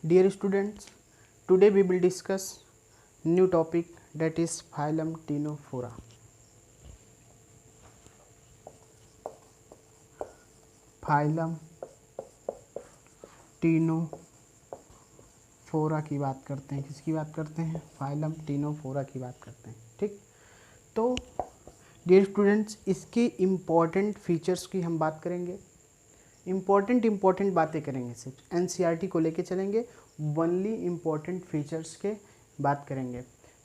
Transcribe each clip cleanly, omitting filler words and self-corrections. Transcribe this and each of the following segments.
Dear students, today we will discuss new topic, that is phylum Ctenophora. phylum Ctenophora की बात करते हैं। किसकी बात करते हैं? phylum Ctenophora की बात करते हैं। ठीक, तो डियर स्टूडेंट्स, इसके इम्पॉर्टेंट फीचर्स की हम बात करेंगे। इम्पॉर्टेंट बातें करेंगे, सिर्फ एनसीईआरटी को लेके चलेंगे, ओनली इम्पॉर्टेंट फीचर्स के बात करेंगे।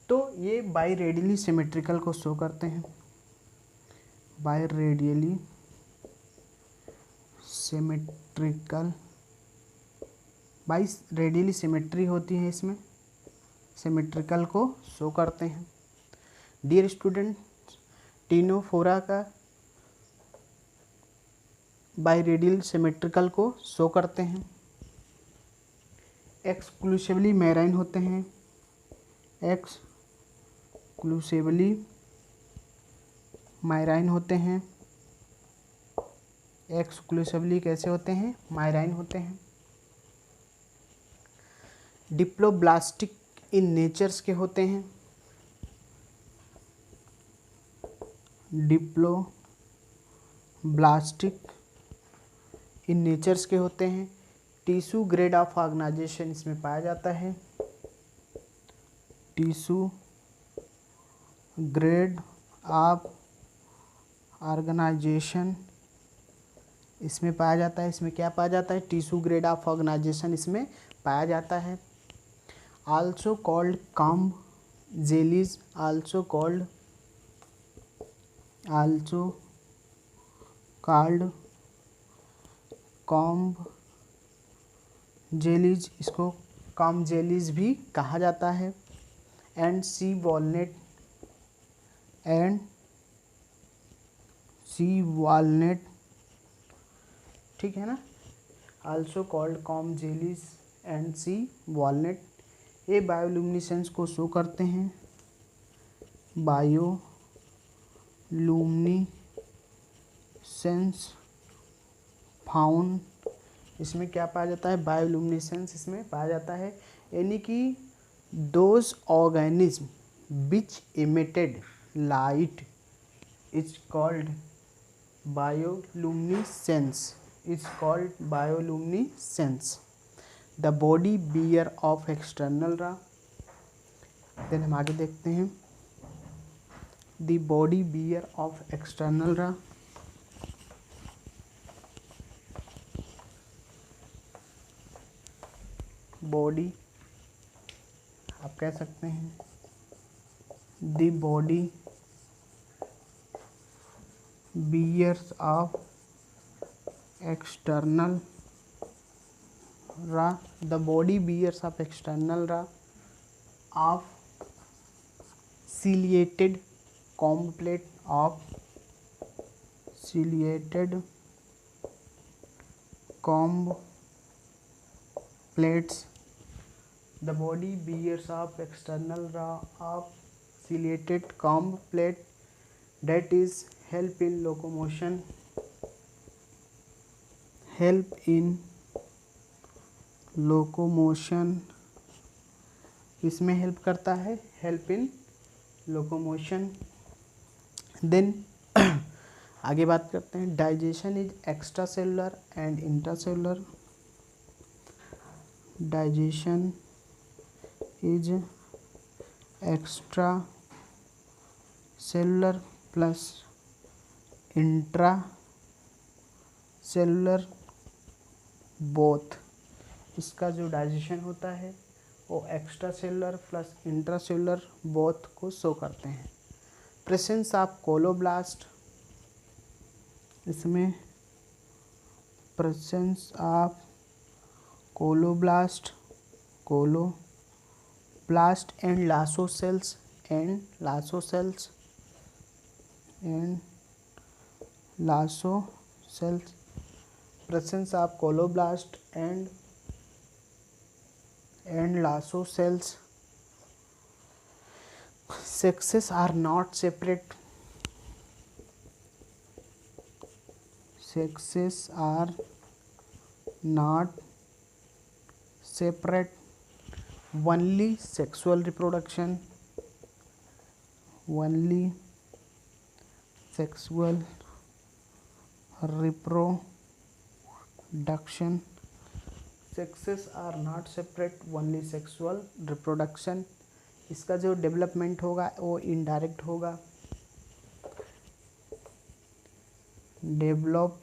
तो ये बाई रेडियली सिमेट्रिकल को शो करते हैं। By radially symmetrical, by radially symmetry होती है इसमें, सिमेट्रिकल को शो करते हैं। डियर स्टूडेंट, टीनोफोरा का बाई रेडियल सिमेट्रिकल को शो करते हैं। एक्सक्लूसिवली मैराइन होते हैं। एक्सक्लूसिवली मैराइन होते हैं। एक्सक्लूसिवली कैसे होते हैं? मैराइन होते हैं। डिप्लोब्लास्टिक इन नेचर्स के होते हैं। डिप्लोब्लास्टिक इन नेचर्स के होते हैं। टिश्यू ग्रेड ऑफ ऑर्गेनाइजेशन इसमें पाया जाता है। टिश्यू ग्रेड ऑफ ऑर्गेनाइजेशन इसमें पाया जाता है। इसमें क्या पाया जाता है? टिश्यू ग्रेड ऑफ ऑर्गेनाइजेशन इसमें पाया जाता है। Also called comb jellies, also called comb jellies, इसको कॉम्ब जेलीज भी कहा जाता है। एंड सी वॉलनेट, ठीक है ना। Also called comb jellies and sea walnut, ये बायोल्यूमिनेसेंस को शो करते हैं। बायोल्यूमिनेसेंस फाउंड, इसमें क्या पाया जाता है? बायोल्यूमिनेसेंस इसमें पाया जाता है, यानी कि those organism which emitted light is called bioluminescence, is called bioluminescence. The body bear of external row, then हम आगे देखते हैं। The body bear of external row, body आप कह सकते हैं the body bears of external row, the body bears of external row of ciliated comb plate, of ciliated comb plates, the body bears of external raw of ciliated comb plate that is help in locomotion, help in locomotion, इसमें help करता है, help in locomotion. Then आगे बात करते हैं। Digestion is extra cellular and intracellular, digestion is extra cellular plus intra cellular both, इसका जो digestion होता है वो extra cellular plus intra cellular both को शो करते हैं। प्रेजेंस ऑफ कोलोब्लास्ट, इसमें presence of coloblast and lasso cells presence of coloblast and lasocells. Sexes are not separate. Sexes are not separate only sexual reproduction, only sexual reproduction, sexes are not separate only sexual reproduction. इसका जो development होगा वो indirect होगा, develop,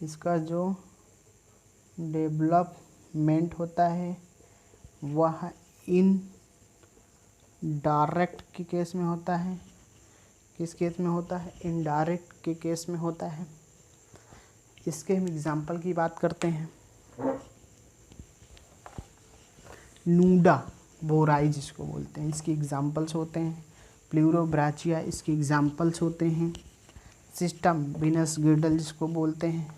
इसका जो development होता है वह इन डायरेक्ट के केस में होता है। किस केस में होता है? इनडायरेक्ट के केस में होता है। इसके हम एग्जाम्पल की बात करते हैं। नूडा बोराई जिसको बोलते हैं, इसके एग्जाम्पल्स होते हैं। प्लूरोब्राचिया इसके एग्जाम्पल्स होते हैं। सिस्टम वीनस गिर्डल जिसको बोलते हैं,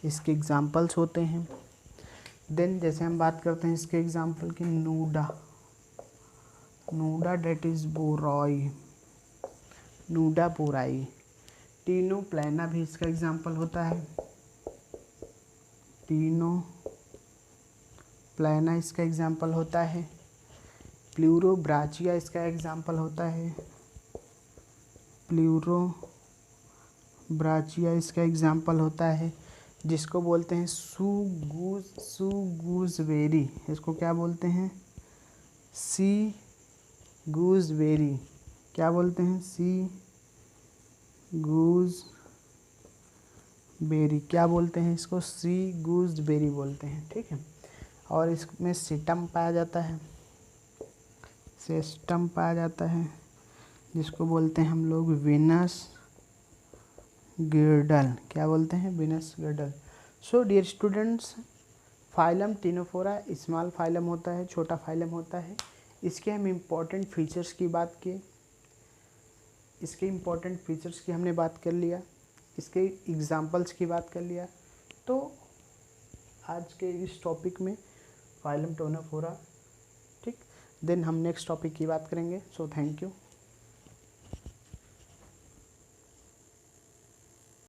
इसके एग्जाम्पल्स होते हैं। देन जैसे हम बात करते हैं इसके एग्जाम्पल की, नूडा डेट इज बोराई, नूडा बोराई। टीनो प्लाना भी इसका एग्जाम्पल होता है, टीनो प्लाना इसका एग्जाम्पल होता है। प्लूरोब्राचिया इसका एग्जाम्पल होता है, प्लूरोब्राचिया इसका एग्जाम्पल होता है। जिसको बोलते हैं गूजबेरी, इसको क्या बोलते हैं? सी गूजबेरी, क्या बोलते हैं? सी गूजबेरी, क्या बोलते हैं इसको? सी गूजबेरी बोलते हैं, ठीक है। और इसमें सिस्टम पाया जाता है, सिस्टम पाया जाता है जिसको बोलते हैं हम लोग वीनस गिर्डल, क्या बोलते हैं? Venus girdle. So dear students, phylum ctenophora small phylum होता है, छोटा फाइलम होता है। इसके हम इम्पोर्टेंट फीचर्स की बात किए, इसके इम्पोर्टेंट फीचर्स की हमने बात कर लिया, इसके एग्जाम्पल्स की बात कर लिया। तो आज के इस टॉपिक में फाइलम टीनोफोरा, ठीक। देन हम नेक्स्ट टॉपिक की बात करेंगे। So thank you.